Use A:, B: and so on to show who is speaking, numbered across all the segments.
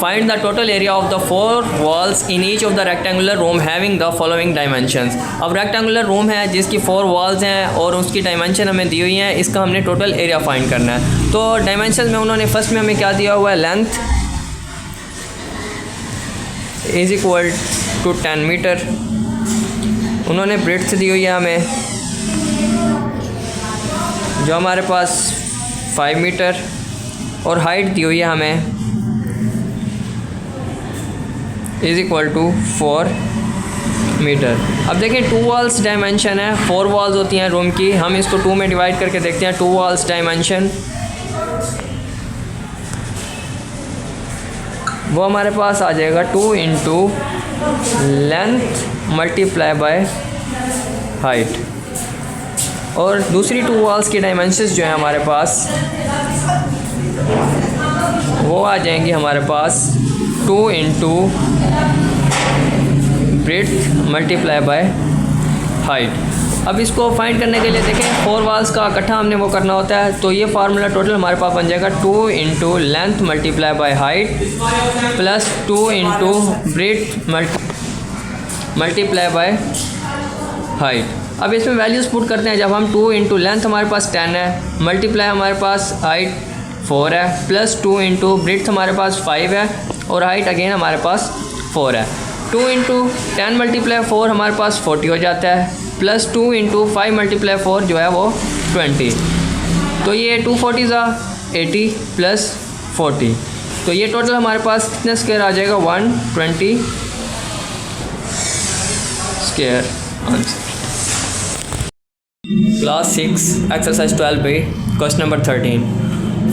A: Find the total area of the 4 walls in each of the rectangular room having the following dimensions. अब rectangular room है जिसकी 4 walls हैं और उसकी dimension हमें दी हुई हैं, इसका हमने टोटल एरिया फाइंड करना है। तो डायमेंशन में उन्होंने फर्स्ट में हमें क्या दिया हुआ है, length is equal to 10 metre, उन्होंने ब्रेड्थ दी हुई है हमें जो हमारे पास 5 मीटर, और हाइट दी हुई है हमें इज़ इक्वल टू 4 मीटर। अब देखें 2 वॉल्स डायमेंशन है, 4 वॉल्स होती हैं रूम की, हम इसको 2 में डिवाइड करके देखते हैं। 2 वॉल्स डायमेंशन वो हमारे पास आ जाएगा 2 into length multiply by height, और दूसरी 2 वॉल्स की डायमेंशंस जो है हमारे पास वो आ जाएंगी हमारे पास 2 into breadth multiply by height. अब इसको फाइंड करने के लिए देखें 4 वॉल्स का इकट्ठा हमने वो करना होता है, तो ये फार्मूला टोटल हमारे पास बन जाएगा 2 into length multiply by height plus 2 into breadth multiply by height. अब इसमें वैल्यूज़ पुट करते हैं। जब हम 2 इंटू लेंथ हमारे पास 10 है, मल्टीप्लाई हमारे पास हाइट 4 है, प्लस 2 इंटू ब्रेड्थ हमारे पास 5 है, और हाइट अगेन हमारे पास 4 है। 2 इंटू 10 मल्टीप्लाई 4 हमारे पास 40 हो जाता है, प्लस 2 इंटू 5 मल्टीप्लाई 4 जो है वो 20, तो ये 240 ज़ा 80 प्लस 40, तो ये टोटल हमारे पास कितने स्क्वायर आ जाएगा, 120 square answer. Class 6 exercise 12B question number 13।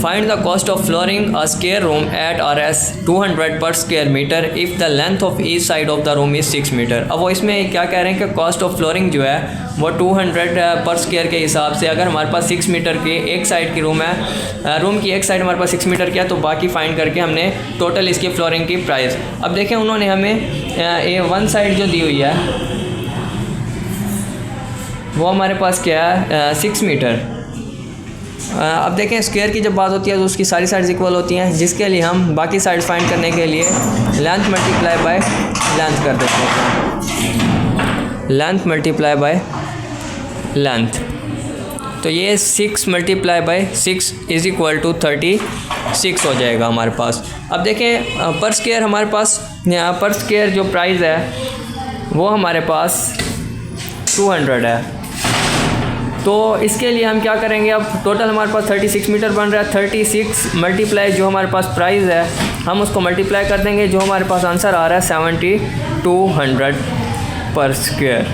A: Find the cost of flooring a square room at RS 200 per square metre if the length of each side of the room is 6 metre. अब वो इसमें क्या कह रहे हैं कि cost of flooring जो है वो 200 पर स्क्वायर के हिसाब से, अगर हमारे पास 6 मीटर की एक साइड की रूम है, रूम की एक साइड हमारे पास 6 मीटर की है, तो बाकी फाइंड करके हमने टोटल इसकी फ्लोरिंग की प्राइस। अब देखें उन्होंने हमें ये वन साइड जो दी हुई है वो हमारे पास क्या है, 6 मीटर। अब देखें स्क्वायर की जब बात होती है तो उसकी सारी साइड्स इक्वल होती हैं, जिसके लिए हम बाकी साइड्स फाइंड करने के लिए लेंथ मल्टीप्लाई बाय लेंथ कर देते हैं। लेंथ मल्टीप्लाई बाय लेंथ, तो ये 6 multiply by 6 is equal to 36 हो जाएगा हमारे पास। अब देखें पर स्क्वायर हमारे पास पर स्क्वायर जो प्राइस है वो हमारे पास 200 है, तो इसके लिए हम क्या करेंगे, अब टोटल हमारे पास 36 मीटर बन रहा है, 36 मल्टीप्लाई जो हमारे पास प्राइस है हम उसको मल्टीप्लाई कर देंगे, जो हमारे पास आंसर आ रहा है 7200 पर स्क्वायर।